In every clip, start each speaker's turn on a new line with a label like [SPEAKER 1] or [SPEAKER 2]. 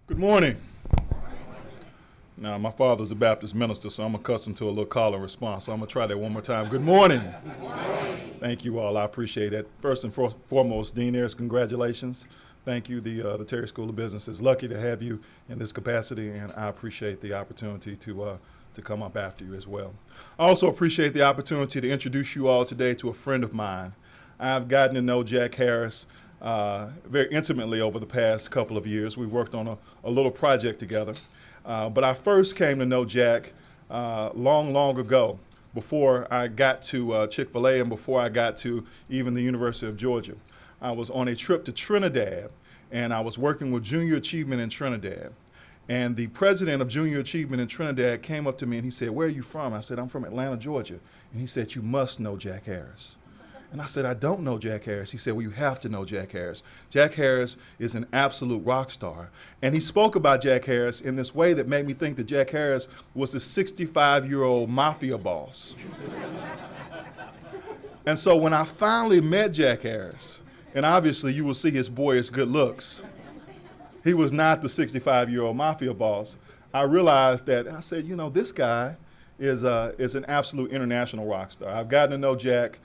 [SPEAKER 1] Good morning. Now, my father's a Baptist minister, so I'm accustomed to a little call and response. So I'm going to try that one more time. Good morning. Good morning. Thank you all. I appreciate it. First and foremost, Dean Ayers, congratulations. Thank you. The Terry School of Business is lucky to have you in this capacity, and I appreciate the opportunity to come up after you as well. I also appreciate the opportunity to introduce you all today to a friend of mine. I've gotten to know Jack Harris very intimately over the past couple of years. We worked on a little project together. But I first came to know Jack long ago, before I got to Chick-fil-A and before I got to even the University of Georgia. I was on a trip to Trinidad, and I was working with Junior Achievement in Trinidad. And the president of Junior Achievement in Trinidad came up to me and he said, "Where are you from?" I said, "I'm from Atlanta, Georgia." And he said, "You must know Jack Harris." And I said, "I don't know Jack Harris." He said, "Well, you have to know Jack Harris. Jack Harris is an absolute rock star." And he spoke about Jack Harris in this way that made me think that Jack Harris was the 65-year-old mafia boss. And so when I finally met Jack Harris, and obviously you will see his boyish good looks, he was not the 65-year-old mafia boss. I realized that, I said, this guy is an absolute international rock star. I've gotten to know Jack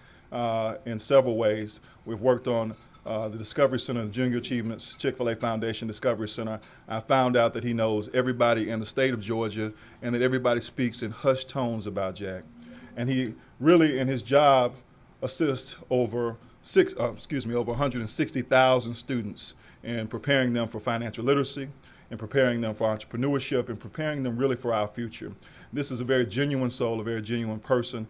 [SPEAKER 1] in several ways. We've worked on the Discovery Center, the Junior Achievements, Chick-fil-A Foundation Discovery Center. I found out that he knows everybody in the state of Georgia and that everybody speaks in hushed tones about Jack. And he really, in his job, assists over 160,000 students in preparing them for financial literacy, and preparing them for entrepreneurship, and preparing them really for our future. This is a very genuine soul, a very genuine person.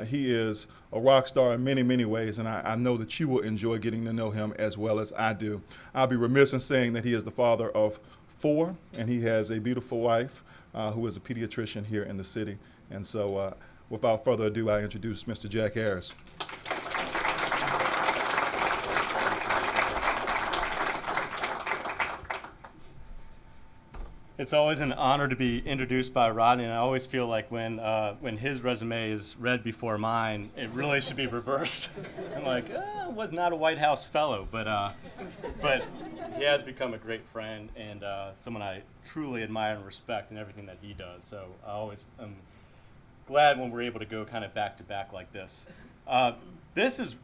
[SPEAKER 1] He is a rock star in many ways, and I know that you will enjoy getting to know him as well as I do. I'll be remiss in saying that he is the father of 4, and he has a beautiful wife who is a pediatrician here in the city. And so without further ado, I introduce Mr. Jack Harris.
[SPEAKER 2] It's always an honor to be introduced by Rodney, and I always feel like when his resume is read before mine, it really should be reversed. I'm like, I was not a White House fellow, but he has become a great friend and someone I truly admire and respect in everything that he does. So I always am glad when we're able to go kind of back to back like this. This is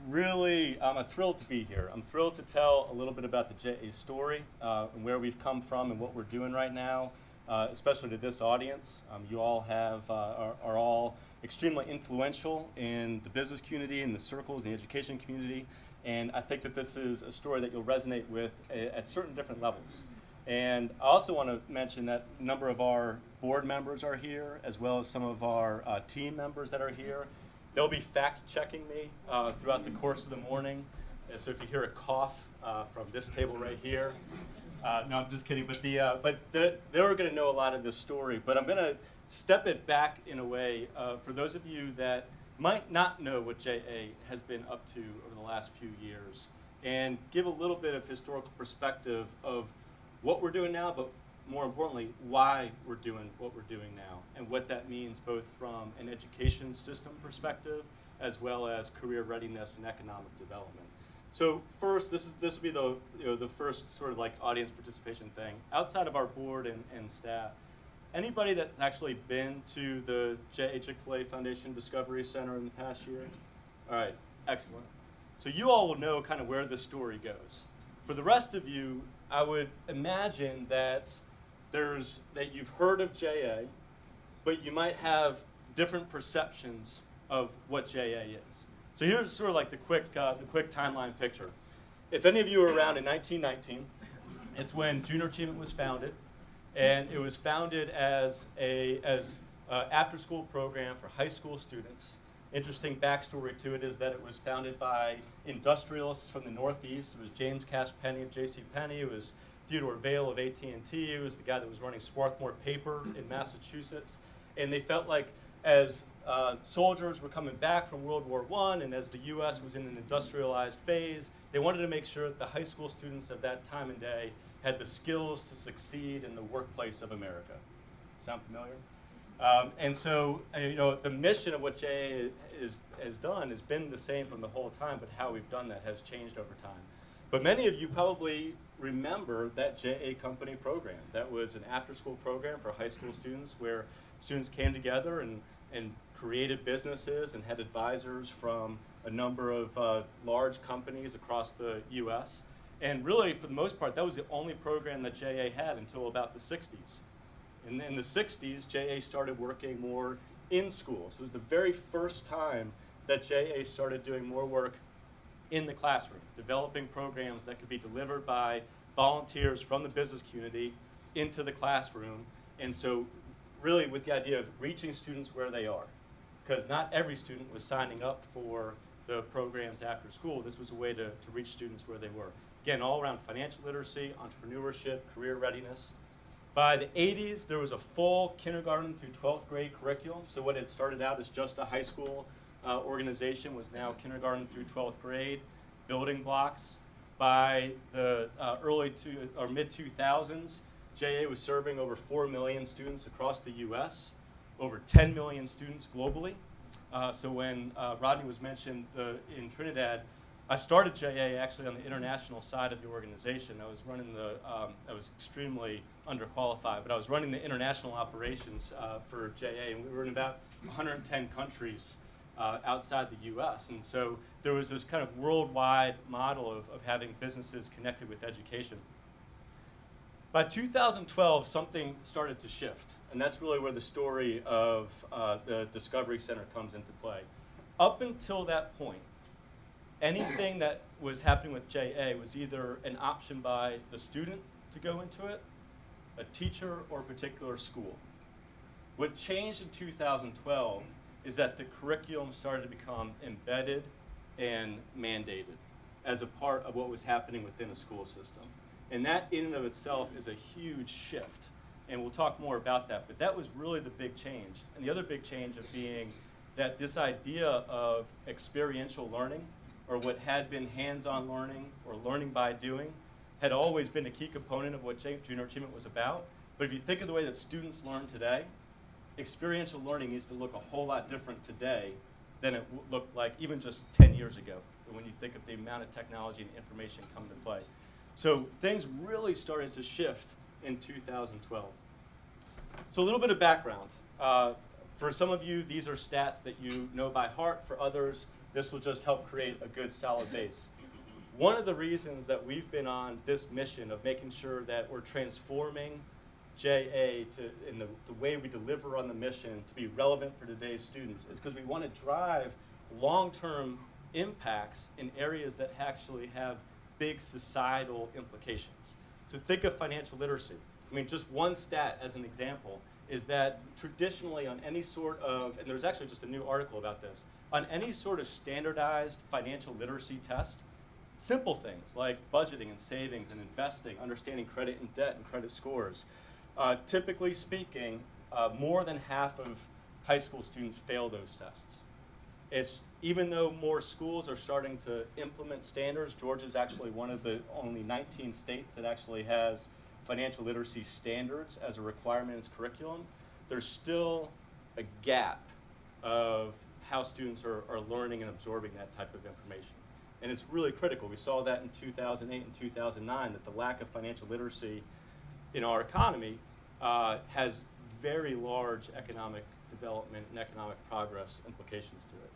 [SPEAKER 2] really, I'm thrilled to be here. I'm thrilled to tell a little bit about the JA story and where we've come from and what we're doing right now, especially to this audience. You all are all extremely influential in the business community, in the circles, in the education community, and I think that this is a story that you'll resonate with at certain different levels. And I also want to mention that a number of our board members are here, as well as some of our team members that are here. They'll be fact-checking me throughout the course of the morning. And so if you hear a cough from this table right here, no, I'm just kidding. But they're going to know a lot of this story. But I'm going to step it back in a way for those of you that might not know what JA has been up to over the last few years, and give a little bit of historical perspective of what we're doing now, but more importantly, why we're doing what we're doing now, and what that means both from an education system perspective as well as career readiness and economic development. So first, this will be the first sort of like audience participation thing. Outside of our board and staff, anybody that's actually been to the JA Chick-fil-A Foundation Discovery Center in the past year? All right, excellent. So you all will know kind of where this story goes. For the rest of you, I would imagine that you've heard of JA, but you might have different perceptions of what JA is. So here's sort of like the quick timeline picture. If any of you were around in 1919, it's when Junior Achievement was founded, and it was founded as an after-school program for high school students. Interesting backstory to it is that it was founded by industrialists from the Northeast. It was James Cash Penney of J.C. Penney. It was Theodore Vail of AT&T. It was the guy that was running Swarthmore Paper in Massachusetts. And they felt like as soldiers were coming back from World War I, and as the U.S. was in an industrialized phase, they wanted to make sure that the high school students of that time and day had the skills to succeed in the workplace of America. Sound familiar? And so, the mission of what JA has done has been the same from the whole time, but how we've done that has changed over time. But many of you probably remember that JA Company program. That was an after-school program for high school students where students came together and created businesses and had advisors from a number of large companies across the U.S. And really, for the most part, that was the only program that JA had until about the 60s. In the 60s, JA started working more in schools. It was the very first time that JA started doing more work in the classroom, developing programs that could be delivered by volunteers from the business community into the classroom. And so really with the idea of reaching students where they are, because not every student was signing up for the programs after school. This was a way to reach students where they were. Again, all around financial literacy, entrepreneurship, career readiness. By the 80s, there was a full kindergarten through 12th grade curriculum. So what had started out as just a high school organization was now kindergarten through 12th grade, building blocks. By the mid-2000s, JA was serving over 4 million students across the US, over 10 million students globally. So when Rodney was mentioned in Trinidad, I started JA actually on the international side of the organization. I was running I was extremely underqualified, but I was running the international operations for JA, and we were in about 110 countries outside the US. And so there was this kind of worldwide model of having businesses connected with education. By 2012, something started to shift, and that's really where the story of the Discovery Center comes into play. Up until that point, anything that was happening with JA was either an option by the student to go into it, a teacher, or a particular school. What changed in 2012 is that the curriculum started to become embedded and mandated as a part of what was happening within a school system. And that in and of itself is a huge shift. And we'll talk more about that, but that was really the big change. And the other big change of being that this idea of experiential learning, or what had been hands-on learning or learning by doing, had always been a key component of what Junior Achievement was about. But if you think of the way that students learn today, experiential learning needs to look a whole lot different today than it looked like even just 10 years ago, when you think of the amount of technology and information coming to play. So things really started to shift in 2012. So a little bit of background. For some of you, these are stats that you know by heart. For others, this will just help create a good solid base. One of the reasons that we've been on this mission of making sure that we're transforming JA in the way we deliver on the mission to be relevant for today's students is because we want to drive long-term impacts in areas that actually have big societal implications. So think of financial literacy. I mean, just one stat as an example is that traditionally on any sort of, and there's actually just a new article about this, on any sort of standardized financial literacy test, simple things like budgeting and savings and investing, understanding credit and debt and credit scores, typically speaking, more than half of high school students fail those tests. Even though more schools are starting to implement standards, Georgia's actually one of the only 19 states that actually has financial literacy standards as a requirement in its curriculum, there's still a gap of how students are learning and absorbing that type of information. And it's really critical. We saw that in 2008 and 2009, that the lack of financial literacy in our economy has very large economic development and economic progress implications to it.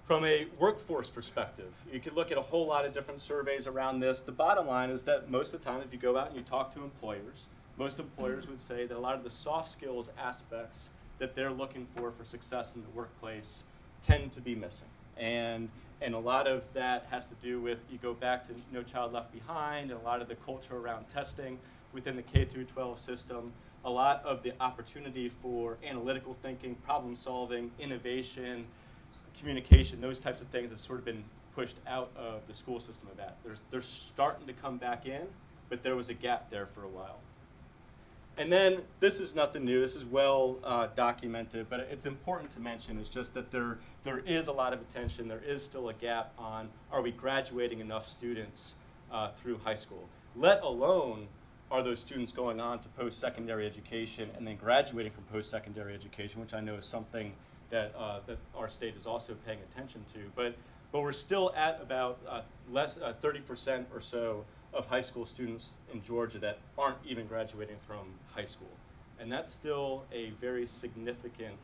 [SPEAKER 2] From a workforce perspective, you could look at a whole lot of different surveys around this. The bottom line is that most of the time, if you go out and you talk to employers, most employers would say that a lot of the soft skills aspects that they're looking for success in the workplace tend to be missing. And a lot of that has to do with, you go back to No Child Left Behind, and a lot of the culture around testing within the K through 12 system, a lot of the opportunity for analytical thinking, problem solving, innovation, communication, those types of things have sort of been pushed out of the school system of that. They're starting to come back in, but there was a gap there for a while. And then, this is nothing new, this is well documented, but it's important to mention is just that there is a lot of attention, there is still a gap on, are we graduating enough students through high school? Let alone, are those students going on to post-secondary education and then graduating from post-secondary education, which I know is something that our state is also paying attention to. But we're still at about 30% or so of high school students in Georgia that aren't even graduating from high school. And that's still a very significant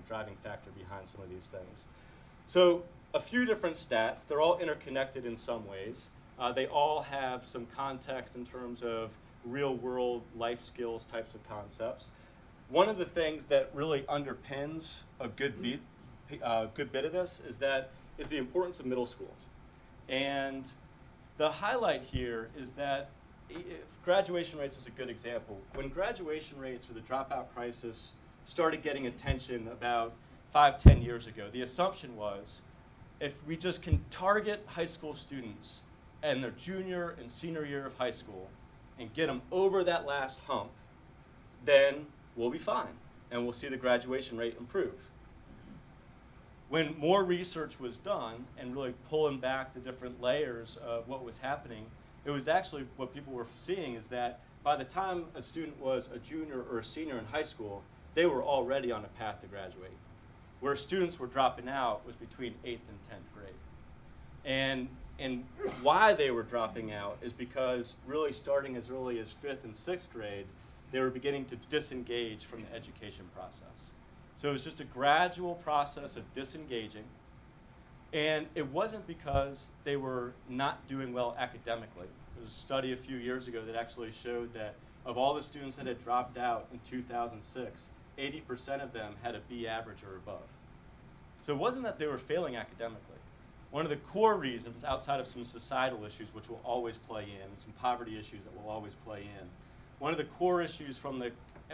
[SPEAKER 2] driving factor behind some of these things. So a few different stats. They're all interconnected in some ways. They all have some context in terms of real-world life skills types of concepts. One of the things that really underpins a good bit of this is the importance of middle school. And the highlight here is that graduation rates is a good example. When graduation rates or the dropout crisis started getting attention about 5-10 years ago, the assumption was if we just can target high school students and their junior and senior year of high school and get them over that last hump, then we'll be fine and we'll see the graduation rate improve. When more research was done and really pulling back the different layers of what was happening, it was actually what people were seeing is that by the time a student was a junior or a senior in high school, they were already on a path to graduate. Where students were dropping out was between 8th and 10th grade. And why they were dropping out is because really starting as early as 5th and 6th grade, they were beginning to disengage from the education process. So it was just a gradual process of disengaging. And it wasn't because they were not doing well academically. There was a study a few years ago that actually showed that of all the students that had dropped out in 2006, 80% of them had a B average or above. So it wasn't that they were failing academically. One of the core reasons, outside of some societal issues which will always play in, and some poverty issues that will always play in, one of the core issues from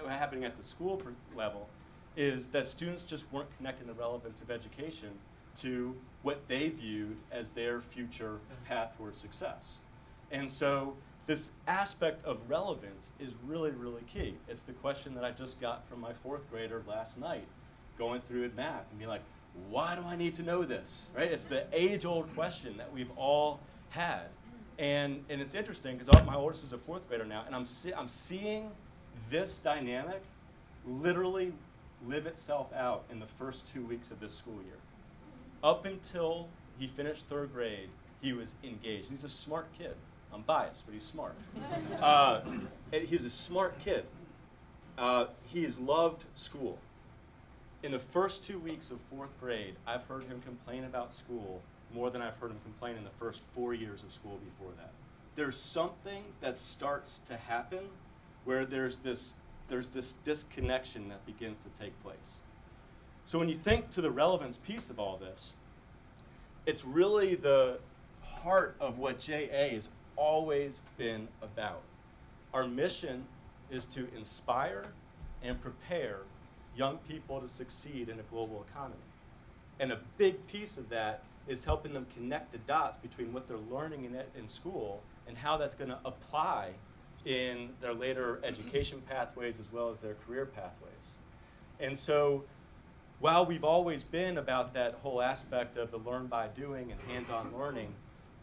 [SPEAKER 2] happening at the school level is that students just weren't connecting the relevance of education to what they viewed as their future path towards success. And so this aspect of relevance is really, really key. It's the question that I just got from my 4th grader last night, going through at math and being like, why do I need to know this, right? It's the age-old question that we've all had. And it's interesting because my oldest is a 4th grader now, and I'm seeing this dynamic literally live itself out in the first 2 weeks of this school year. Up until he finished 3rd grade, he was engaged. He's a smart kid. I'm biased, but he's smart. And he's a smart kid. He's loved school. In the first 2 weeks of 4th grade, I've heard him complain about school more than I've heard him complain in the first 4 years of school before that. There's something that starts to happen where there's this disconnection that begins to take place. So when you think to the relevance piece of all this, it's really the heart of what JA has always been about. Our mission is to inspire and prepare young people to succeed in a global economy. And a big piece of that is helping them connect the dots between what they're learning in school and how that's going to apply in their later education pathways as well as their career pathways. And so while we've always been about that whole aspect of the learn by doing and hands-on learning,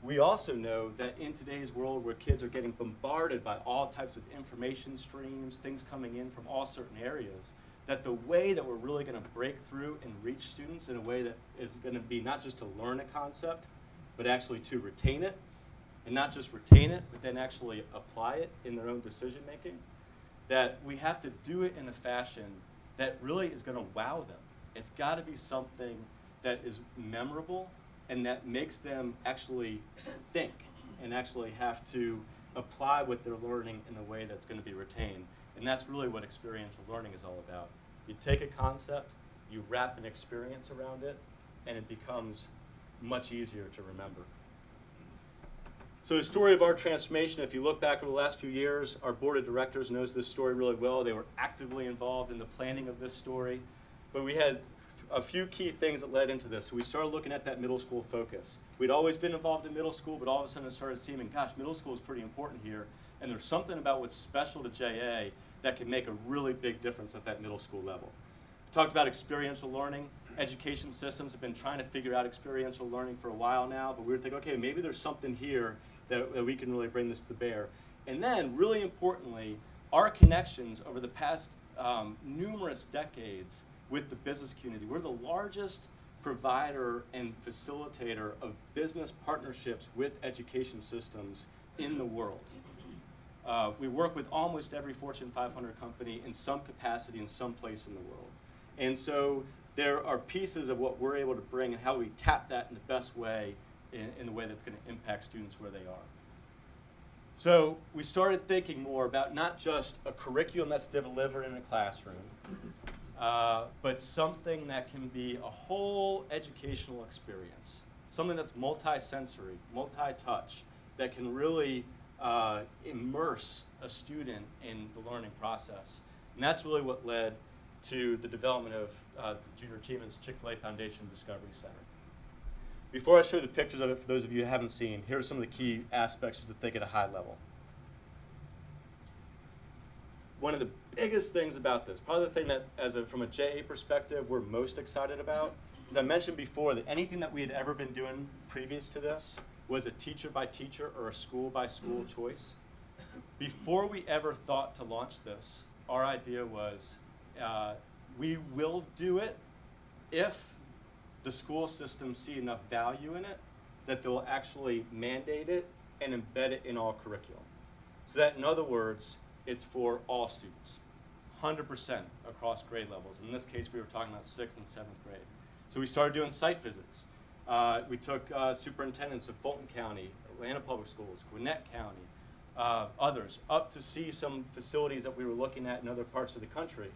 [SPEAKER 2] we also know that in today's world where kids are getting bombarded by all types of information streams, things coming in from all certain areas, that the way that we're really going to break through and reach students in a way that is going to be not just to learn a concept, but actually to retain it, and not just retain it, but then actually apply it in their own decision making, that we have to do it in a fashion that really is going to wow them. It's got to be something that is memorable and that makes them actually think and actually have to apply what they're learning in a way that's going to be retained. And that's really what experiential learning is all about. You take a concept, you wrap an experience around it, and it becomes much easier to remember. So the story of our transformation, if you look back over the last few years, our board of directors knows this story really well. They were actively involved in the planning of this story. But we had a few key things that led into this. So we started looking at that middle school focus. We'd always been involved in middle school, but all of a sudden it started seeming, gosh, middle school is pretty important here. And there's something about what's special to JA that can make a really big difference at that middle school level. We talked about experiential learning. Education systems have been trying to figure out experiential learning for a while now, but we were thinking, okay, maybe there's something here that we can really bring this to bear. And then, really importantly, our connections over the past numerous decades with the business community. We're the largest provider and facilitator of business partnerships with education systems in the world. We work with almost every Fortune 500 company in some capacity in some place in the world. And so there are pieces of what we're able to bring and how we tap that in the best way, in the way that's going to impact students where they are. So we started thinking more about not just a curriculum that's delivered in a classroom, but something that can be a whole educational experience, something that's multi-sensory, multi-touch, that can really immerse a student in the learning process. And that's really what led to the development of the Junior Achievement's Chick-fil-A Foundation Discovery Center. Before I show the pictures of it, for those of you who haven't seen, here are some of the key aspects to think at a high level. One of the biggest things about this, probably the thing that, from a JA perspective, we're most excited about, is I mentioned before that anything that we had ever been doing previous to this was a teacher-by-teacher or a school-by-school choice. Before we ever thought to launch this, our idea was we will do it if the school systems see enough value in it that they'll actually mandate it and embed it in all curriculum. So that, in other words, it's for all students, 100% across grade levels. In this case, we were talking about 6th and 7th grade. So we started doing site visits. We took superintendents of Fulton County, Atlanta Public Schools, Gwinnett County, others, up to see some facilities that we were looking at in other parts of the country.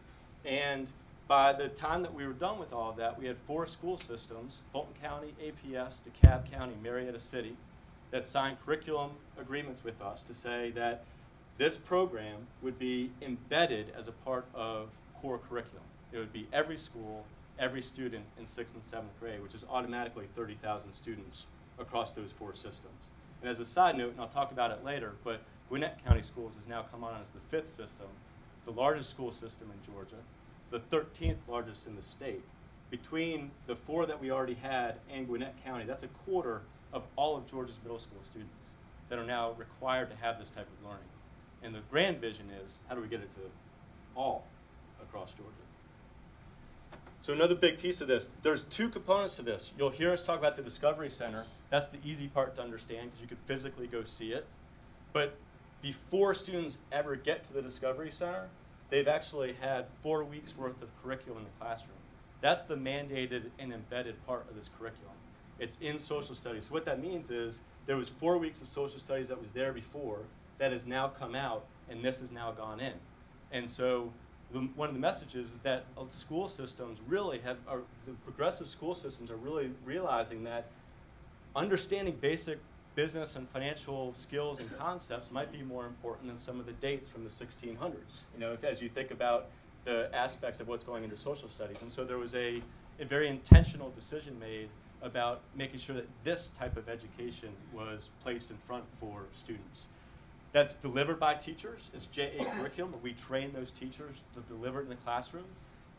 [SPEAKER 2] And by the time that we were done with all of that, we had 4 school systems, Fulton County, APS, DeKalb County, Marietta City, that signed curriculum agreements with us to say that this program would be embedded as a part of core curriculum. It would be every school, every student in 6th and 7th grade, which is automatically 30,000 students across those 4 systems. And as a side note, and I'll talk about it later, but Gwinnett County Schools has now come on as the 5th system. It's the largest school system in Georgia. It's the 13th largest in the state. Between the 4 that we already had and Gwinnett County, that's a quarter of all of Georgia's middle school students that are now required to have this type of learning. And the grand vision is, how do we get it to all across Georgia? So another big piece of this, there's 2 components to this. You'll hear us talk about the Discovery Center. That's the easy part to understand because you could physically go see it. But before students ever get to the Discovery Center, they've actually had 4 weeks worth of curriculum in the classroom. That's the mandated and embedded part of this curriculum. It's in social studies. So what that means is there was 4 weeks of social studies that was there before that has now come out, and this has now gone in. And so one of the messages is that school systems really the progressive school systems are really realizing that understanding basic business and financial skills and concepts might be more important than some of the dates from the 1600s. You know, as you think about the aspects of what's going into social studies. And so there was a very intentional decision made about making sure that this type of education was placed in front for students. That's delivered by teachers. It's JA curriculum, but we train those teachers to deliver it in the classroom.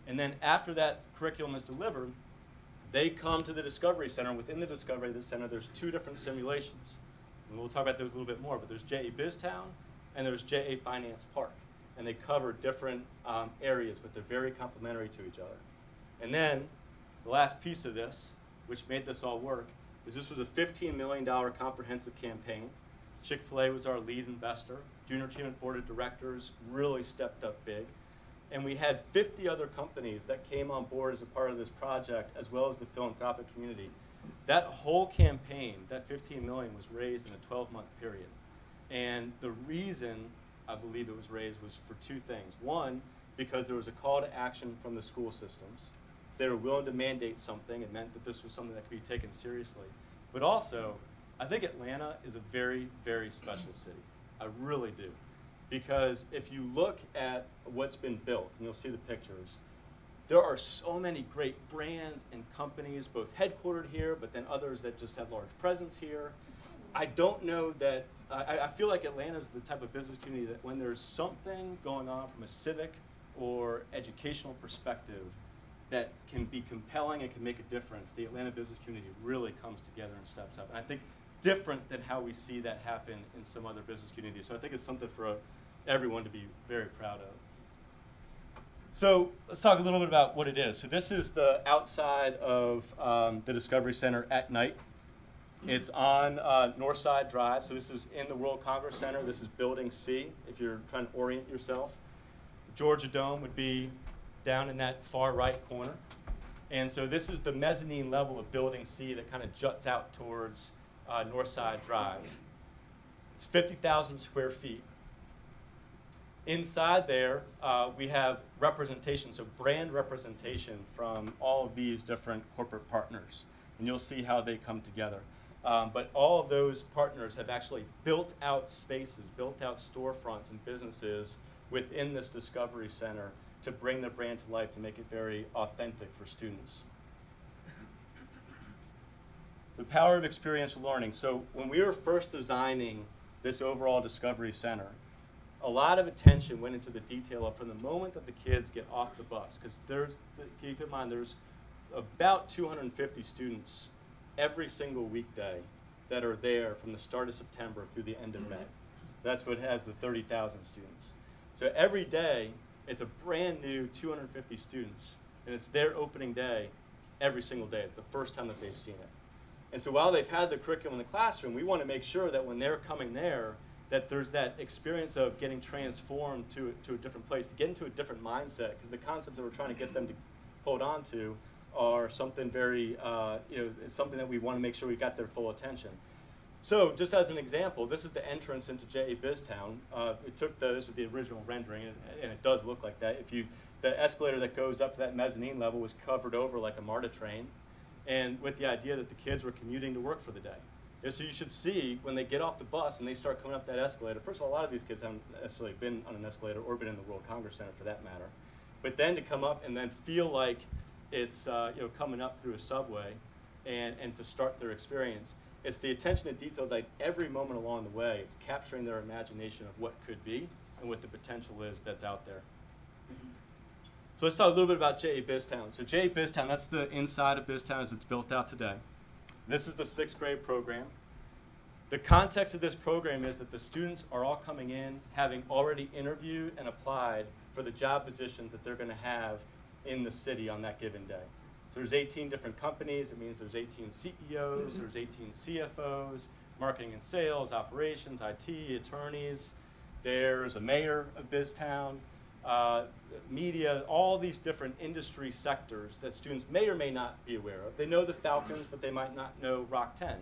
[SPEAKER 2] And then after that curriculum is delivered, they come to the Discovery Center. Within the Discovery Center, there's 2 different simulations. And we'll talk about those a little bit more, but there's JA BizTown and there's JA Finance Park. And they cover different areas, but they're very complementary to each other. And then the last piece of this, which made this all work, is this was a $15 million comprehensive campaign. Chick-fil-A was our lead investor. Junior Achievement Board of Directors really stepped up big. And we had 50 other companies that came on board as a part of this project, as well as the philanthropic community. That whole campaign, that $15 million, was raised in a 12-month period. And the reason I believe it was raised was for 2 things. One, because there was a call to action from the school systems. They were willing to mandate something. It meant that this was something that could be taken seriously. But also, I think Atlanta is a very, very special city. I really do. Because if you look at what's been built, and you'll see the pictures, there are so many great brands and companies, both headquartered here, but then others that just have large presence here. I don't know that, I feel like Atlanta is the type of business community that when there's something going on from a civic or educational perspective that can be compelling and can make a difference, the Atlanta business community really comes together and steps up. And I think different than how we see that happen in some other business communities. So I think it's something for everyone to be very proud of. So let's talk a little bit about what it is. So this is the outside of the Discovery Center at night. It's on Northside Drive. So this is in the World Congress Center. This is Building C, if you're trying to orient yourself. The Georgia Dome would be down in that far right corner. And so this is the mezzanine level of Building C that kind of juts out towards Northside Drive. It's 50,000 square feet. Inside there, we have representation, so brand representation from all of these different corporate partners. And you'll see how they come together. But all of those partners have actually built out spaces, built out storefronts and businesses within this Discovery Center to bring their brand to life, to make it very authentic for students. The power of experiential learning. So when we were first designing this overall Discovery Center, a lot of attention went into the detail of from the moment that the kids get off the bus, because keep in mind, there's about 250 students every single weekday that are there from the start of September through the end of May. So that's what has the 30,000 students. So every day, it's a brand new 250 students, and it's their opening day every single day. It's the first time that they've seen it. And so while they've had the curriculum in the classroom, we want to make sure that when they're coming there, that there's that experience of getting transformed to a different place, to get into a different mindset, because the concepts that we're trying to get them to hold on to are something very, it's something that we want to make sure we got their full attention. So just as an example, this is the entrance into JA BizTown. This is the original rendering, and it does look like that. The escalator that goes up to that mezzanine level was covered over like a MARTA train, and with the idea that the kids were commuting to work for the day. And so you should see when they get off the bus and they start coming up that escalator. First of all, a lot of these kids haven't necessarily been on an escalator or been in the World Congress Center for that matter. But then to come up and then feel like it's coming up through a subway and to start their experience. It's the attention to detail that every moment along the way, it's capturing their imagination of what could be and what the potential is that's out there. So let's talk a little bit about JA BizTown. So JA BizTown, that's the inside of BizTown as it's built out today. This is the 6th grade program. The context of this program is that the students are all coming in having already interviewed and applied for the job positions that they're going to have in the city on that given day. So there's 18 different companies. It means there's 18 CEOs, there's 18 CFOs, marketing and sales, operations, IT, attorneys. There's a mayor of BizTown, media, all these different industry sectors that students may or may not be aware of. They know the Falcons, but they might not know Rock 10.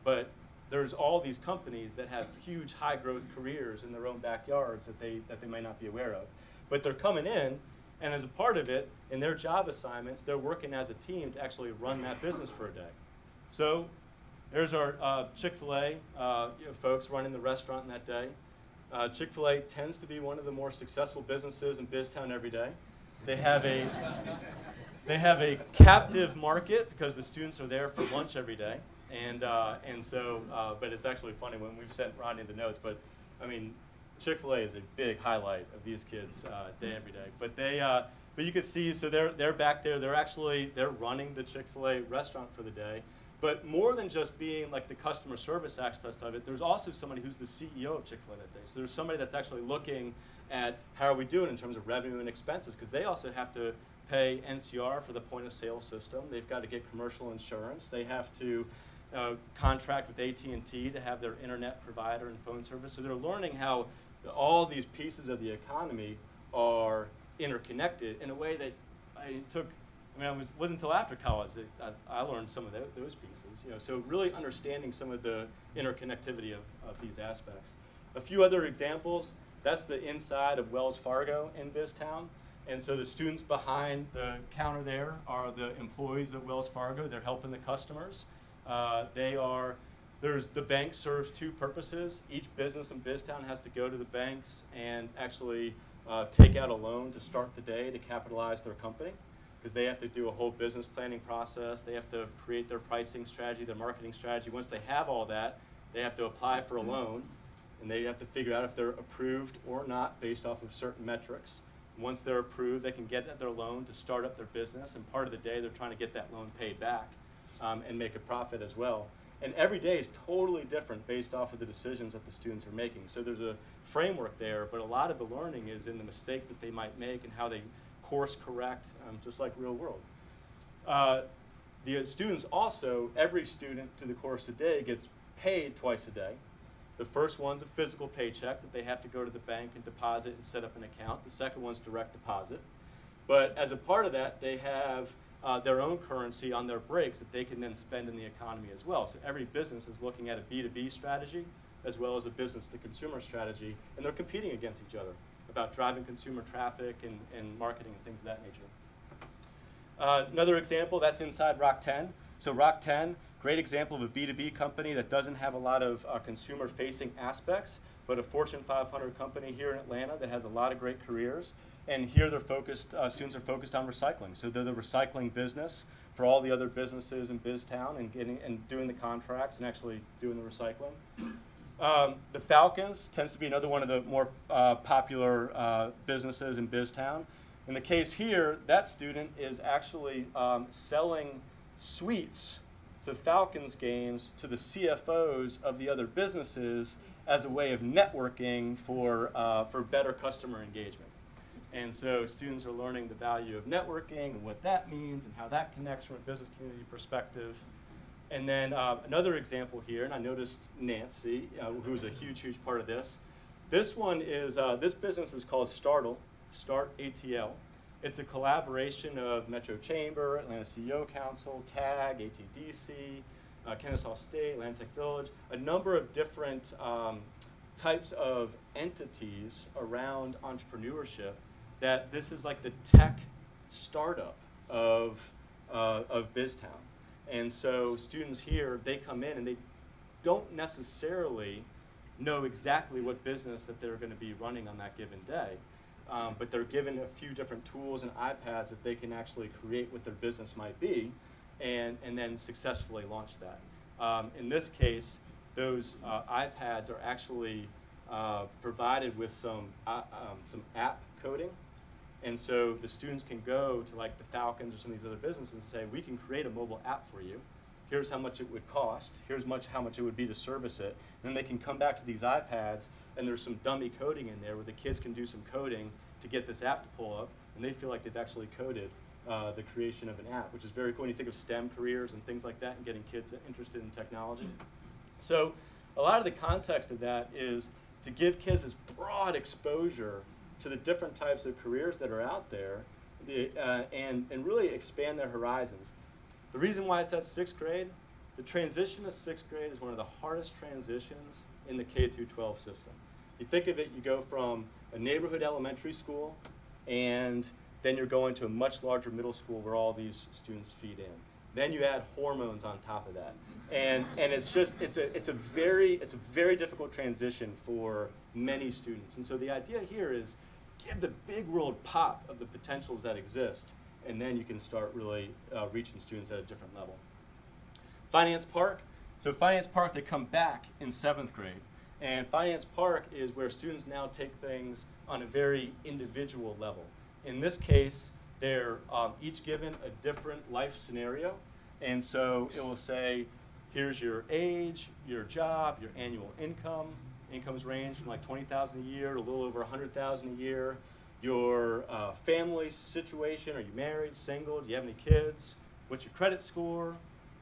[SPEAKER 2] But there's all these companies that have huge high growth careers in their own backyards that they might not be aware of. But they're coming in, and as a part of it, in their job assignments, they're working as a team to actually run that business for a day. So there's our Chick-fil-A folks running the restaurant in that day. Chick-fil-A tends to be one of the more successful businesses in BizTown every day. They have a captive market because the students are there for lunch every day. But it's actually funny when we've sent Rodney the notes, but I mean, Chick-fil-A is a big highlight of these kids' day every day. But you can see, so they're back there. They're running the Chick-fil-A restaurant for the day. But more than just being like the customer service aspect of it, there's also somebody who's the CEO of Chick-fil-A that day. So there's somebody that's actually looking at how are we doing in terms of revenue and expenses, because they also have to pay NCR for the point of sale system. They've got to get commercial insurance. They have to contract with AT&T to have their internet provider and phone service. So they're learning how all these pieces of the economy are interconnected in a way that it wasn't until after college that I learned some of those pieces. So really understanding some of the interconnectivity of these aspects. A few other examples. That's the inside of Wells Fargo in BizTown. And so the students behind the counter there are the employees of Wells Fargo. They're helping the customers. The bank serves two purposes. Each business in BizTown has to go to the banks and actually take out a loan to start the day to capitalize their company, because they have to do a whole business planning process. They have to create their pricing strategy, their marketing strategy. Once they have all that, they have to apply for a loan, and they have to figure out if they're approved or not based off of certain metrics. Once they're approved, they can get their loan to start up their business, and part of the day they're trying to get that loan paid back and make a profit as well. And every day is totally different based off of the decisions that the students are making. So there's a framework there, but a lot of the learning is in the mistakes that they might make and how they course correct, just like real world. The students also, every student through the course of the day gets paid twice a day. The first one's a physical paycheck that they have to go to the bank and deposit and set up an account. The second one's direct deposit. But as a part of that, they have their own currency on their breaks that they can then spend in the economy as well. So every business is looking at a B2B strategy as well as a business-to-consumer strategy, and they're competing against each other about driving consumer traffic and marketing and things of that nature. Another example, that's inside Rock 10. So Rock 10, great example of a B2B company that doesn't have a lot of consumer-facing aspects, but a Fortune 500 company here in Atlanta that has a lot of great careers. And here they're focused, students are focused on recycling. So they're the recycling business for all the other businesses in BizTown and doing the contracts and actually doing the recycling. The Falcons tends to be another one of the more popular businesses in BizTown. In the case here, that student is actually selling suites to Falcons games to the CFOs of the other businesses as a way of networking for better customer engagement. And so students are learning the value of networking and what that means and how that connects from a business community perspective. And then another example here, and I noticed Nancy, who's a huge, huge part of this. This one is, this business is called Startle, Start ATL. It's a collaboration of Metro Chamber, Atlanta CEO Council, TAG, ATDC, Kennesaw State, Atlanta Tech Village, a number of different types of entities around entrepreneurship that this is like the tech startup of BizTown. And so students here, they come in and they don't necessarily know exactly what business that they're going to be running on that given day. But they're given a few different tools and iPads that they can actually create what their business might be and then successfully launch that. In this case, those iPads are actually provided with some app coding. And so the students can go to like the Falcons or some of these other businesses and say, we can create a mobile app for you. Here's how much it would cost. Here's how much it would be to service it. And then they can come back to these iPads, and there's some dummy coding in there where the kids can do some coding to get this app to pull up, and they feel like they've actually coded the creation of an app, which is very cool when you think of STEM careers and things like that and getting kids interested in technology. So a lot of the context of that is to give kids this broad exposure to the different types of careers that are out there and really expand their horizons. The reason why it's at 6th grade, the transition to 6th grade is one of the hardest transitions in the K through 12 system. You think of it, you go from a neighborhood elementary school, and then you're going to a much larger middle school where all these students feed in. Then you add hormones on top of that. And it's just, it's a very difficult transition for many students. And so the idea here is give the big world pop of the potentials that exist, and then you can start really reaching students at a different level. Finance Park. So Finance Park, they come back in 7th grade. And Finance Park is where students now take things on a very individual level. In this case, they're each given a different life scenario. And so it will say, here's your age, your job, your annual income. Incomes range from like $20,000 a year to a little over $100,000 a year. Your family situation, are you married, single, do you have any kids? What's your credit score?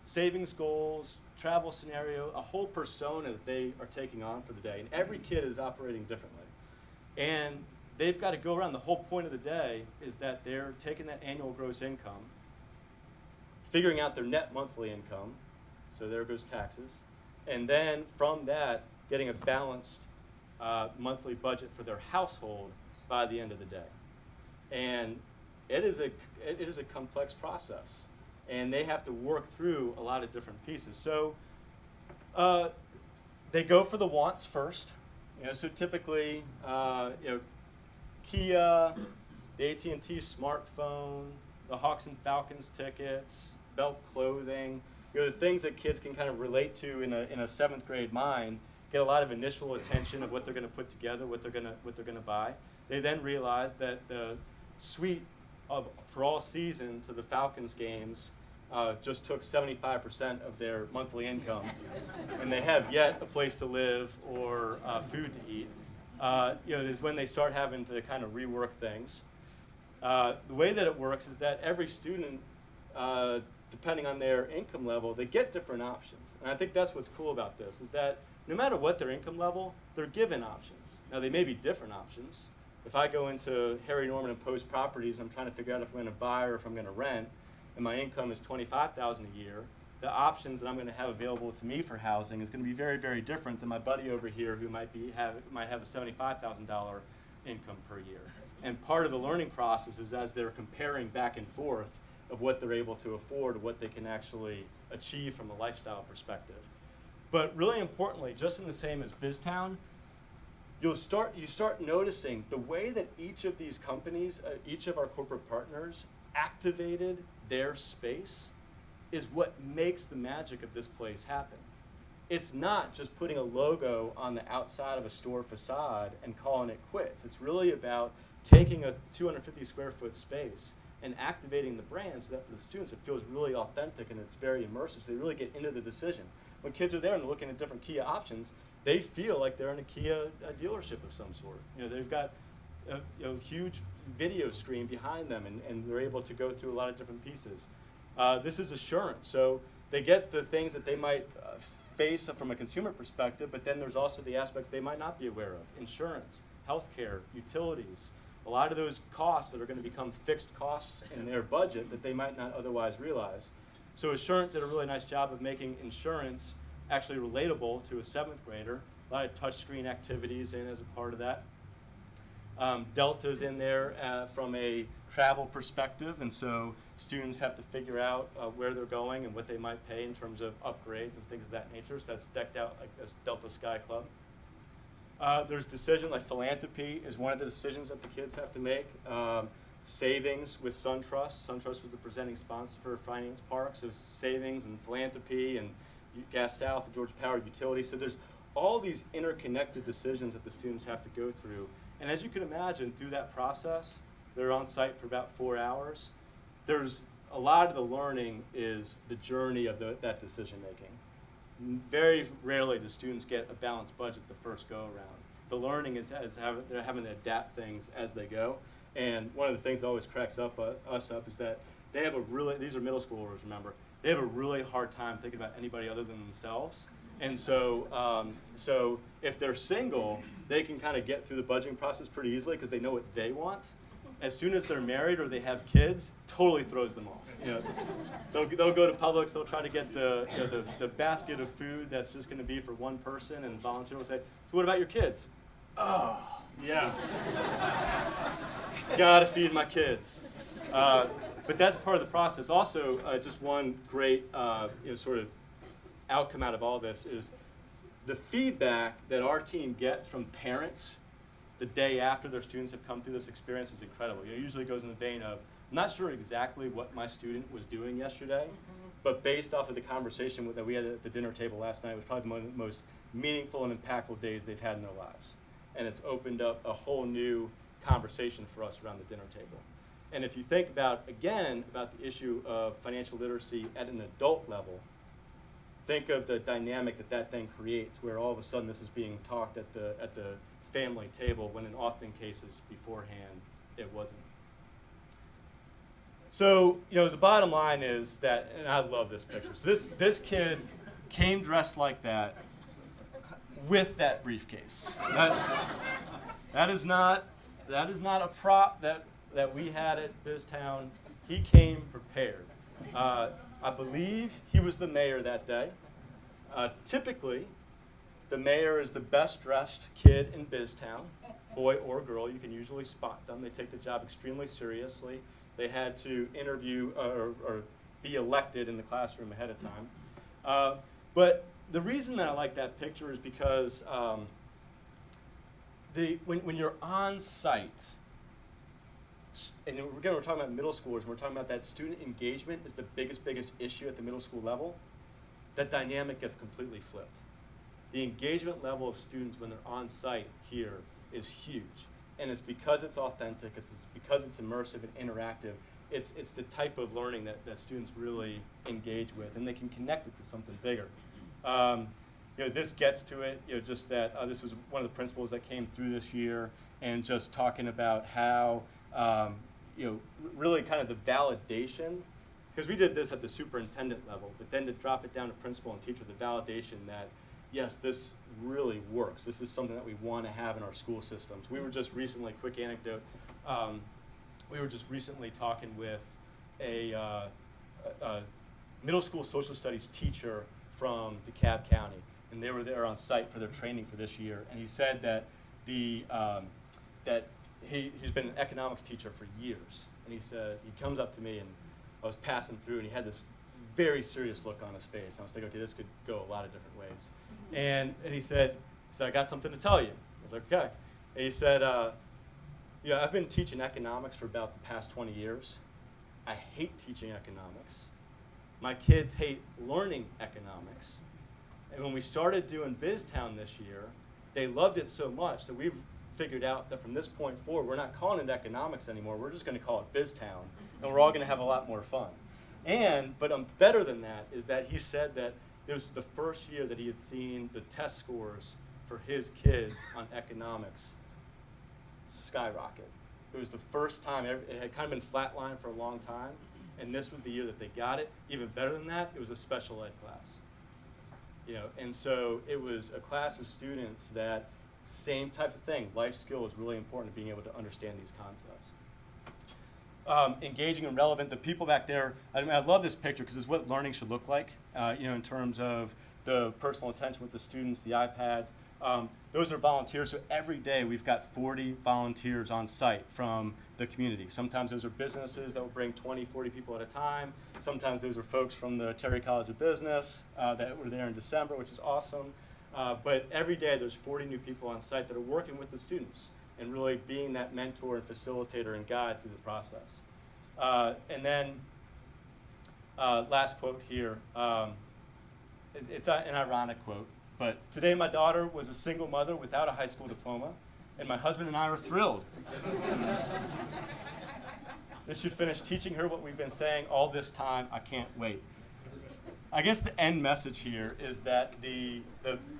[SPEAKER 2] Savings goals, travel scenario, a whole persona that they are taking on for the day. And every kid is operating differently. And they've got to go around, the whole point of the day is that they're taking that annual gross income, figuring out their net monthly income, so there goes taxes, and then from that, getting a balanced monthly budget for their household by the end of the day. And it is a complex process. And they have to work through a lot of different pieces. So they go for the wants first. So typically, Kia, the AT&T smartphone, the Hawks and Falcons tickets, Belk clothing, the things that kids can kind of relate to in a 7th grade mind, get a lot of initial attention of what they're going to put together, what they're going to buy. They then realize that the suite for all season to the Falcons games just took 75% of their monthly income, and they have yet a place to live or food to eat, is when they start having to kind of rework things. The way that it works is that every student, depending on their income level, they get different options. And I think that's what's cool about this, is that no matter what their income level, they're given options. Now, they may be different options. If I go into Harry Norman and Post Properties, I'm trying to figure out if I'm going to buy or if I'm going to rent, and my income is $25,000 a year, the options that I'm going to have available to me for housing is going to be very, very different than my buddy over here who might have a $75,000 income per year. And part of the learning process is as they're comparing back and forth of what they're able to afford, what they can actually achieve from a lifestyle perspective. But really importantly, just in the same as BizTown, you start noticing the way that each of these companies, each of our corporate partners activated their space is what makes the magic of this place happen. It's not just putting a logo on the outside of a store facade and calling it quits. It's really about taking a 250 square foot space and activating the brand so that for the students it feels really authentic and it's very immersive, so they really get into the decision. When kids are there and they're looking at different Kia options, they feel like they're in a Kia dealership of some sort. They've got a huge video screen behind them, and they're able to go through a lot of different pieces. This is assurance, so they get the things that they might face from a consumer perspective, but then there's also the aspects they might not be aware of: insurance, healthcare, utilities, a lot of those costs that are going to become fixed costs in their budget that they might not otherwise realize. So Assurance did a really nice job of making insurance actually relatable to a 7th grader. A lot of touchscreen activities in as a part of that. Delta's in there from a travel perspective, and so students have to figure out where they're going and what they might pay in terms of upgrades and things of that nature. So that's decked out like this Delta Sky Club. There's decisions like philanthropy is one of the decisions that the kids have to make. Savings with SunTrust. SunTrust was the presenting sponsor for Finance Park, so savings and philanthropy and Gas South, the Georgia Power Utility. So there's all these interconnected decisions that the students have to go through. And as you can imagine, through that process, they're on site for about 4 hours. There's a lot of the learning is the journey of that decision making. Very rarely do students get a balanced budget the first go around. The learning is they're having to adapt things as they go. And one of the things that always cracks us up is that they have these are middle schoolers, remember, they have a really hard time thinking about anybody other than themselves. And so, so if they're single, they can kind of get through the budgeting process pretty easily because they know what they want. As soon as they're married or they have kids, totally throws them off. They'll go to Publix, they'll try to get the basket of food that's just going to be for one person, and volunteer will say, "So what about your kids?" "Oh, yeah, gotta feed my kids." But that's part of the process. Also, just one great sort of outcome out of all this is the feedback that our team gets from parents the day after their students have come through this experience is incredible. It usually goes in the vein of, "I'm not sure exactly what my student was doing yesterday, but based off of the conversation that we had at the dinner table last night, it was probably one of the most meaningful and impactful days they've had in their lives." And it's opened up a whole new conversation for us around the dinner table. And if you think about the issue of financial literacy at an adult level, think of the dynamic that thing creates, where all of a sudden this is being talked at the family table, when in often cases beforehand it wasn't. So the bottom line is that, and I love this picture. So this kid came dressed like that with that briefcase. That is not a prop that we had at BizTown. He came prepared. I believe he was the mayor that day. Typically, the mayor is the best dressed kid in BizTown, boy or girl. You can usually spot them. They take the job extremely seriously. They had to interview or be elected in the classroom ahead of time. But the reason that I like that picture is because when you're on site, and again, we're talking about middle schoolers, and we're talking about that student engagement is the biggest issue at the middle school level, that dynamic gets completely flipped. The engagement level of students when they're on site here is huge. And it's because it's authentic, it's because it's immersive and interactive, it's the type of learning that students really engage with, and they can connect it to something bigger. This gets to it, just that this was one of the principles that came through this year, and just talking about how, really kind of the validation, because we did this at the superintendent level, but then to drop it down to principal and teacher, the validation that, yes, this really works. This is something that we want to have in our school systems. We were just recently, quick anecdote, we were just recently talking with a middle school social studies teacher from DeKalb County, and they were there on site for their training for this year. And he said that that he's been an economics teacher for years. And he said, he comes up to me, and I was passing through, and he had this very serious look on his face. And I was thinking, okay, this could go a lot of different ways. And he said, I got something to tell you. I was like, okay. And he said, I've been teaching economics for about the past 20 years. I hate teaching economics. My kids hate learning economics. And when we started doing BizTown this year, they loved it so much that we've figured out that from this point forward, we're not calling it economics anymore. We're just going to call it BizTown, and we're all going to have a lot more fun. But better than that is that he said that it was the first year that he had seen the test scores for his kids on economics skyrocket. It was the first time, it had kind of been flatlined for a long time, and this was the year that they got it. Even better than that, it was a special ed class. And so it was a class of students that, same type of thing, life skill is really important to being able to understand these concepts. Engaging and relevant, the people back there, I love this picture because it's what learning should look like, in terms of the personal attention with the students, the iPads. Those are volunteers, so every day we've got 40 volunteers on site from the community. Sometimes those are businesses that will bring 20, 40 people at a time. Sometimes those are folks from the Terry College of Business that were there in December, which is awesome. But every day there's 40 new people on site that are working with the students and really being that mentor and facilitator and guide through the process. And then last quote here, it's an ironic quote, but today my daughter was a single mother without a high school diploma, and my husband and I are thrilled. This should finish teaching her what we've been saying all this time. I can't wait. I guess the end message here is that the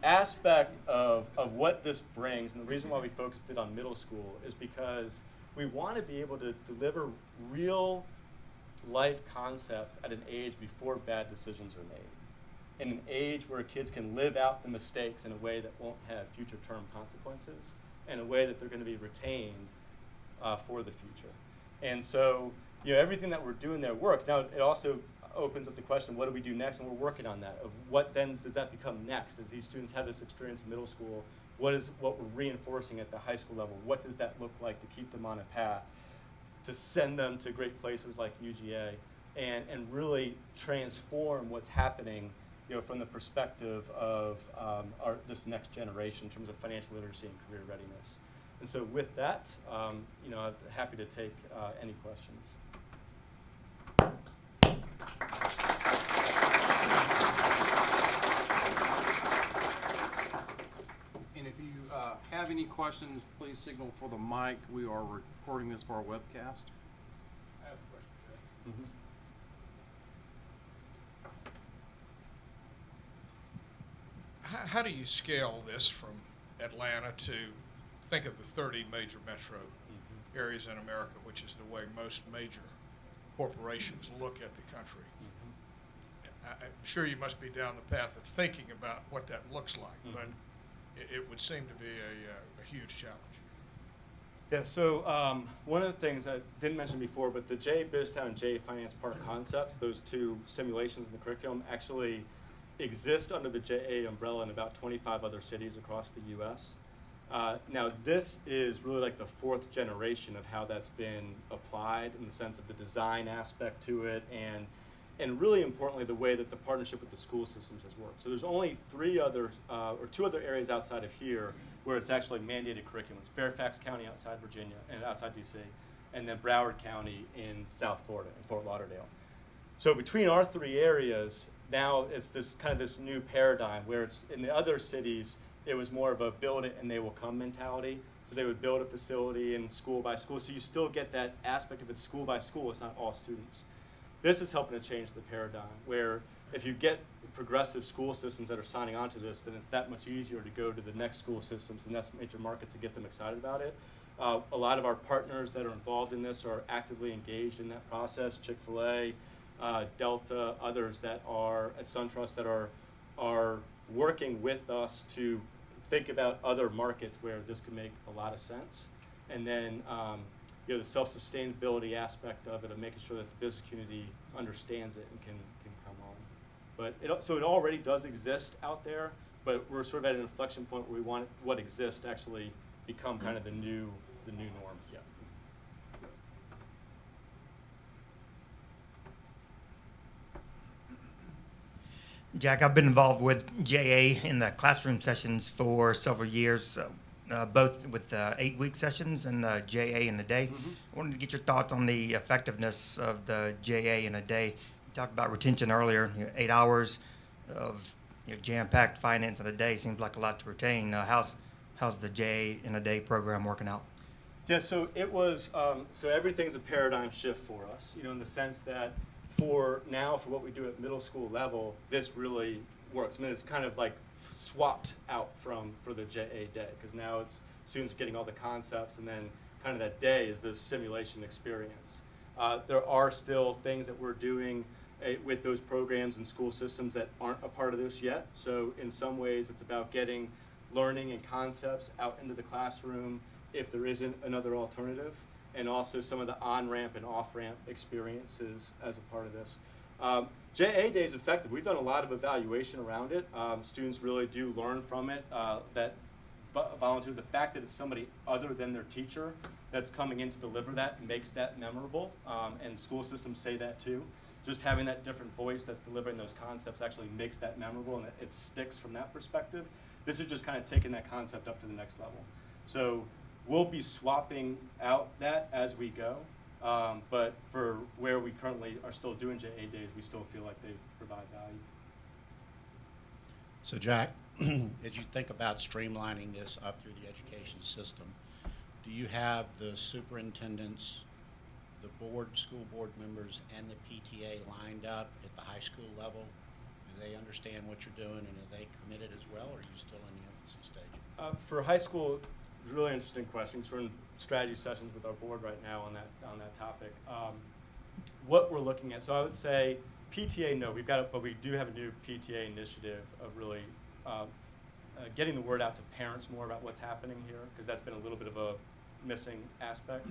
[SPEAKER 2] aspect of what this brings, and the reason why we focused it on middle school, is because we want to be able to deliver real life concepts at an age before bad decisions are made. In an age where kids can live out the mistakes in a way that won't have future term consequences, in a way that they're going to be retained for the future. And so, everything that we're doing there works. Now, it also opens up the question, what do we do next? And we're working on that. Of what then does that become next? As these students have this experience in middle school, what we're reinforcing at the high school level? What does that look like to keep them on a path, to send them to great places like UGA, and really transform what's happening, from the perspective of this next generation in terms of financial literacy and career readiness. And so with that, I'm happy to take any questions.
[SPEAKER 3] And if you have any questions, please signal for the mic. We are recording this for our webcast.
[SPEAKER 4] I have a question, Jeff.
[SPEAKER 2] Mm-hmm.
[SPEAKER 4] How do you scale this from Atlanta to, think of the 30 major metro areas in America, which is the way most major corporations look at the country? I'm sure you must be down the path of thinking about what that looks like, but it would seem to be a huge challenge.
[SPEAKER 2] Yeah, so one of the things I didn't mention before, but the JA BizTown and JA Finance Park concepts, those two simulations in the curriculum, actually exist under the JA umbrella in about 25 other cities across the U.S. Now, this is really like the fourth generation of how that's been applied, in the sense of the design aspect to it, and really importantly, the way that the partnership with the school systems has worked. So there's only two other areas outside of here where it's actually mandated curriculum. It's Fairfax County outside Virginia and outside DC, and then Broward County in South Florida, in Fort Lauderdale. So between our three areas, now it's this new paradigm where it's in the other cities, it was more of a build it and they will come mentality. So they would build a facility and school by school. So you still get that aspect of it school by school. It's not all students. This is helping to change the paradigm where if you get progressive school systems that are signing on to this, then it's that much easier to go to the next school systems, the next major market to get them excited about it. A lot of our partners that are involved in this are actively engaged in that process. Chick-fil-A, Delta, others that are at SunTrust that are working with us to think about other markets where this could make a lot of sense. And then the self-sustainability aspect of it, of making sure that the business community understands it and can come on. But so it already does exist out there, but we're sort of at an inflection point where we want what exists to actually become kind of the new norm. Yeah.
[SPEAKER 5] Jack, I've been involved with JA in the classroom sessions for several years, both with 8-week sessions and JA in a day. I wanted to get your thoughts on the effectiveness of the JA in a day. You talked about retention earlier, 8 hours of jam-packed finance in a day seems like a lot to retain. How's the JA in a day program working out?
[SPEAKER 2] Yeah, so it was, so everything's a paradigm shift for us, in the sense that for what we do at middle school level, this really works. I mean, it's kind of like swapped out for the JA day, because now it's students getting all the concepts, and then kind of that day is this simulation experience. There are still things that we're doing with those programs and school systems that aren't a part of this yet. So in some ways, it's about getting learning and concepts out into the classroom if there isn't another alternative, and also some of the on-ramp and off-ramp experiences as a part of this. JA Day is effective. We've done a lot of evaluation around it. Students really do learn from it. That volunteer, the fact that it's somebody other than their teacher that's coming in to deliver that makes that memorable, and school systems say that too. Just having that different voice that's delivering those concepts actually makes that memorable, and it sticks from that perspective. This is just kind of taking that concept up to the next level. So we'll be swapping out that as we go, but for where we currently are still doing JA days, we still feel like they provide value.
[SPEAKER 6] So Jack, as you think about streamlining this up through the education system, do you have the superintendents, the school board members, and the PTA lined up at the high school level? Do they understand what you're doing, and are they committed as well, or are you still in the infancy stage?
[SPEAKER 2] For high school, really interesting questions. We're in strategy sessions with our board right now on that topic. What we're looking at, so I would say PTA, no, but we do have a new PTA initiative of really getting the word out to parents more about what's happening here, because that's been a little bit of a missing aspect.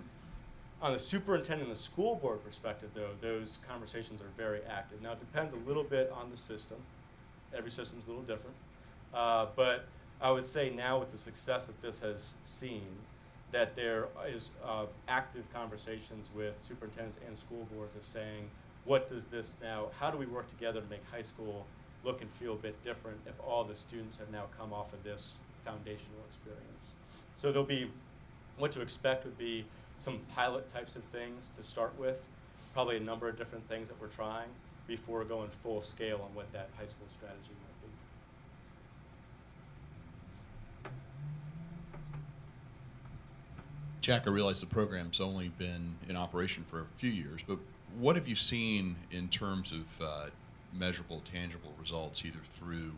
[SPEAKER 2] On the superintendent and the school board perspective, though, those conversations are very active. Now, it depends a little bit on the system. Every system's a little different. But I would say now with the success that this has seen, that there is active conversations with superintendents and school boards of saying, what does this now, how do we work together to make high school look and feel a bit different if all the students have now come off of this foundational experience? So there'll be, what to expect would be some pilot types of things to start with, probably a number of different things that we're trying before going full scale on what that high school strategy might be.
[SPEAKER 7] Jack, I realize the program's only been in operation for a few years, but what have you seen in terms of measurable, tangible results, either through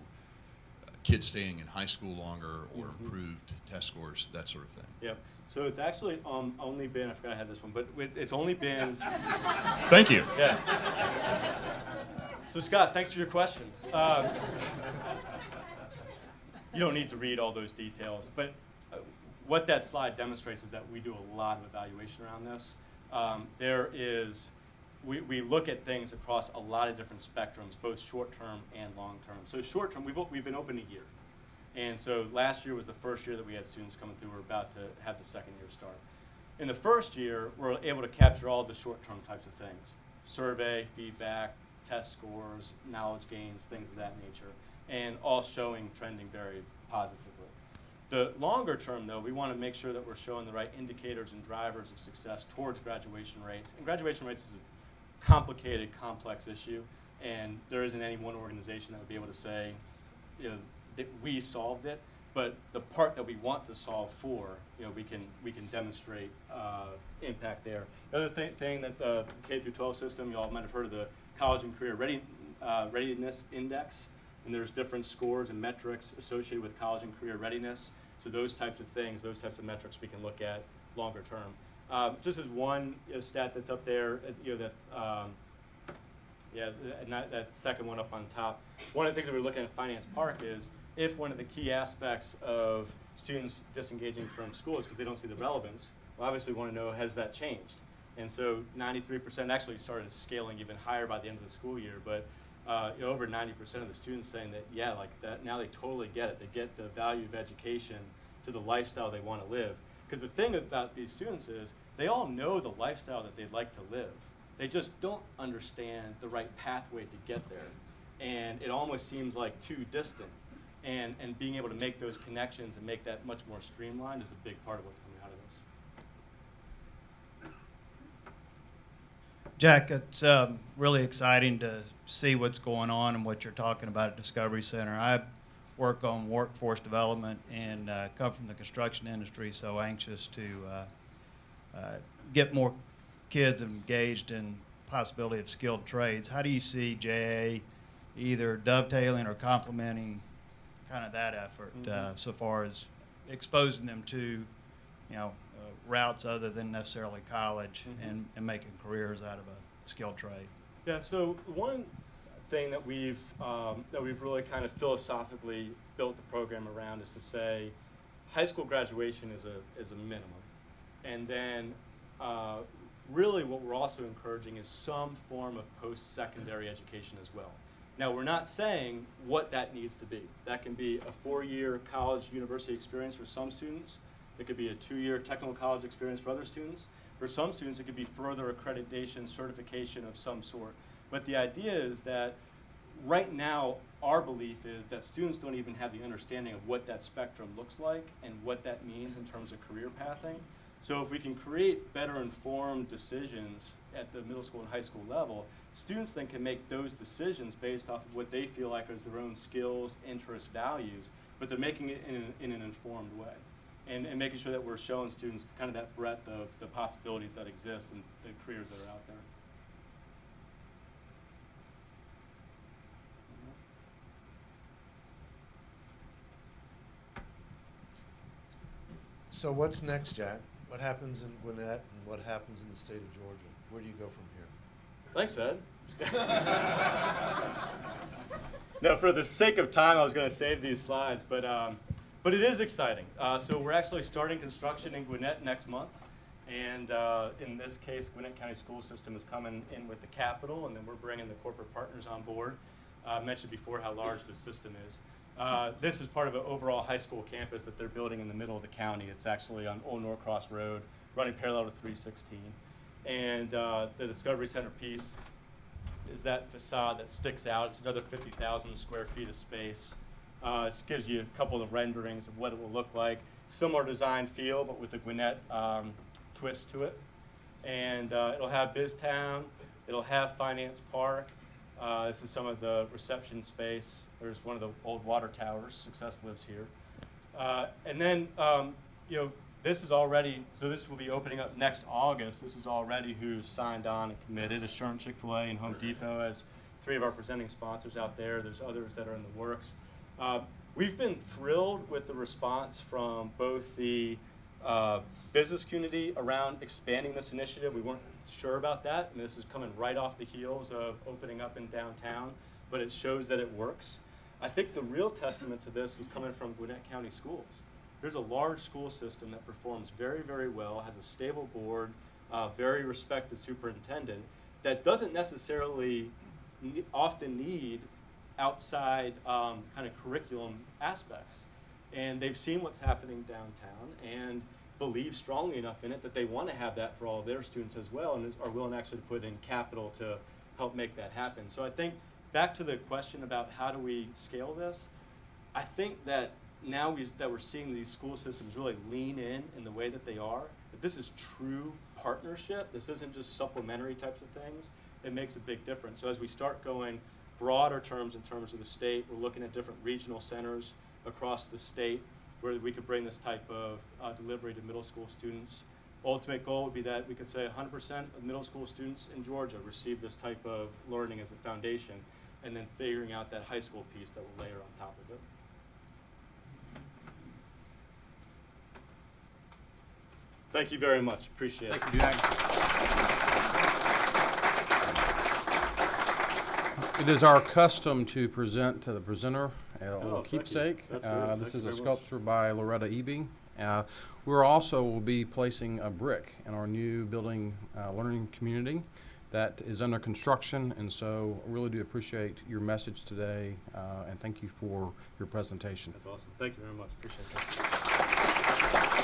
[SPEAKER 7] kids staying in high school longer or improved test scores, that sort of thing?
[SPEAKER 2] Yep. So it's actually only been, I forgot I had this one, but it's only been...
[SPEAKER 7] Thank you.
[SPEAKER 2] Yeah. So Scott, thanks for your question. You don't need to read all those details, but what that slide demonstrates is that we do a lot of evaluation around this. We look at things across a lot of different spectrums, both short-term and long-term. So short-term, we've been open a year. And so last year was the first year that we had students coming through. We're about to have the second year start. In the first year, we're able to capture all the short-term types of things: survey, feedback, test scores, knowledge gains, things of that nature, and all showing trending very positively. The longer term, though, we want to make sure that we're showing the right indicators and drivers of success towards graduation rates. And graduation rates is a complicated, complex issue, and there isn't any one organization that would be able to say, that we solved it. but the part that we want to solve for, we can demonstrate impact there. The other thing that the K through 12 system, you all might have heard of the College and Career Readiness Index, and there's different scores and metrics associated with college and career readiness. So those types of things, those types of metrics we can look at longer term. Just as one stat that's up there, that second one up on top. One of the things that we're looking at Finance Park is if one of the key aspects of students disengaging from school is because they don't see the relevance, well, obviously we want to know, has that changed? And so 93% actually started scaling even higher by the end of the school year, but over 90% of the students saying that, yeah, like that, now they totally get it. They get the value of education to the lifestyle they want to live. Because the thing about these students is they all know the lifestyle that they'd like to live. They just don't understand the right pathway to get there. And it almost seems like too distant. And being able to make those connections and make that much more streamlined is a big part of what's coming out of this.
[SPEAKER 8] Jack, it's really exciting to see what's going on and what you're talking about at Discovery Center. I work on workforce development and come from the construction industry, so anxious to get more kids engaged in possibility of skilled trades. How do you see JA either dovetailing or complementing kind of that effort so far as exposing them to, routes other than necessarily college and making careers out of a skilled trade?
[SPEAKER 2] Yeah, so one thing that we've really kind of philosophically built the program around is to say high school graduation is a minimum. And then really what we're also encouraging is some form of post-secondary education as well. Now, we're not saying what that needs to be. That can be a 4-year college university experience for some students. It could be a 2-year technical college experience for other students. For some students, it could be further accreditation, certification of some sort. But the idea is that right now, our belief is that students don't even have the understanding of what that spectrum looks like and what that means in terms of career pathing. So if we can create better informed decisions at the middle school and high school level, students then can make those decisions based off of what they feel like is their own skills, interests, values, but they're making it in an informed way. And making sure that we're showing students kind of that breadth of the possibilities that exist and the careers that are out there.
[SPEAKER 9] So what's next, Jack? What happens in Gwinnett and what happens in the state of Georgia? Where do you go from here?
[SPEAKER 2] Thanks, Ed. No, for the sake of time, I was going to save these slides, but it is exciting. So we're actually starting construction in Gwinnett next month, and in this case, Gwinnett County School System is coming in with the capital, and then we're bringing the corporate partners on board. I mentioned before how large the system is. This is part of an overall high school campus that they're building in the middle of the county. It's actually on Old Norcross Road, running parallel to 316. And the Discovery Center piece is that facade that sticks out. It's another 50,000 square feet of space. This gives you a couple of renderings of what it will look like. Similar design feel, but with a Gwinnett twist to it. And it'll have BizTown. It'll have Finance Park. This is some of the reception space. There's one of the old water towers. Success lives here. And then, this is already, so this will be opening up next August. This is already who's signed on and committed. Assurance, Chick-fil-A, and Home Depot as 3 of our presenting sponsors out there. There's others that are in the works. We've been thrilled with the response from both the business community around expanding this initiative. We weren't sure about that, and this is coming right off the heels of opening up in downtown, but it shows that it works. I think the real testament to this is coming from Gwinnett County Schools. There's a large school system that performs very, very well, has a stable board, very respected superintendent that doesn't necessarily often need outside kind of curriculum aspects. And they've seen what's happening downtown and believe strongly enough in it that they want to have that for all of their students as well, and are willing actually to put in capital to help make that happen. So I think back to the question about how do we scale this, I think that now that we're seeing these school systems really lean in the way that they are, that this is true partnership. This isn't just supplementary types of things. It makes a big difference. So as we start going broader terms in terms of the state, we're looking at different regional centers across the state. where we could bring this type of delivery to middle school students. Ultimate goal would be that we could say 100% of middle school students in Georgia receive this type of learning as a foundation, and then figuring out that high school piece that will layer on top of it. Thank you very much. Appreciate it.
[SPEAKER 3] Thank you, Jack. It is our custom to present to the presenter a
[SPEAKER 2] Oh,
[SPEAKER 3] little
[SPEAKER 2] thank you.
[SPEAKER 3] keepsake.
[SPEAKER 2] That's great.
[SPEAKER 3] This
[SPEAKER 2] Thank
[SPEAKER 3] is
[SPEAKER 2] you
[SPEAKER 3] a
[SPEAKER 2] very much.
[SPEAKER 3] sculpture by Loretta Eby. We're also will be placing a brick in our new building learning community that is under construction, and so really do appreciate your message today, and thank you for your presentation.
[SPEAKER 2] That's awesome. Thank you very much. Appreciate that.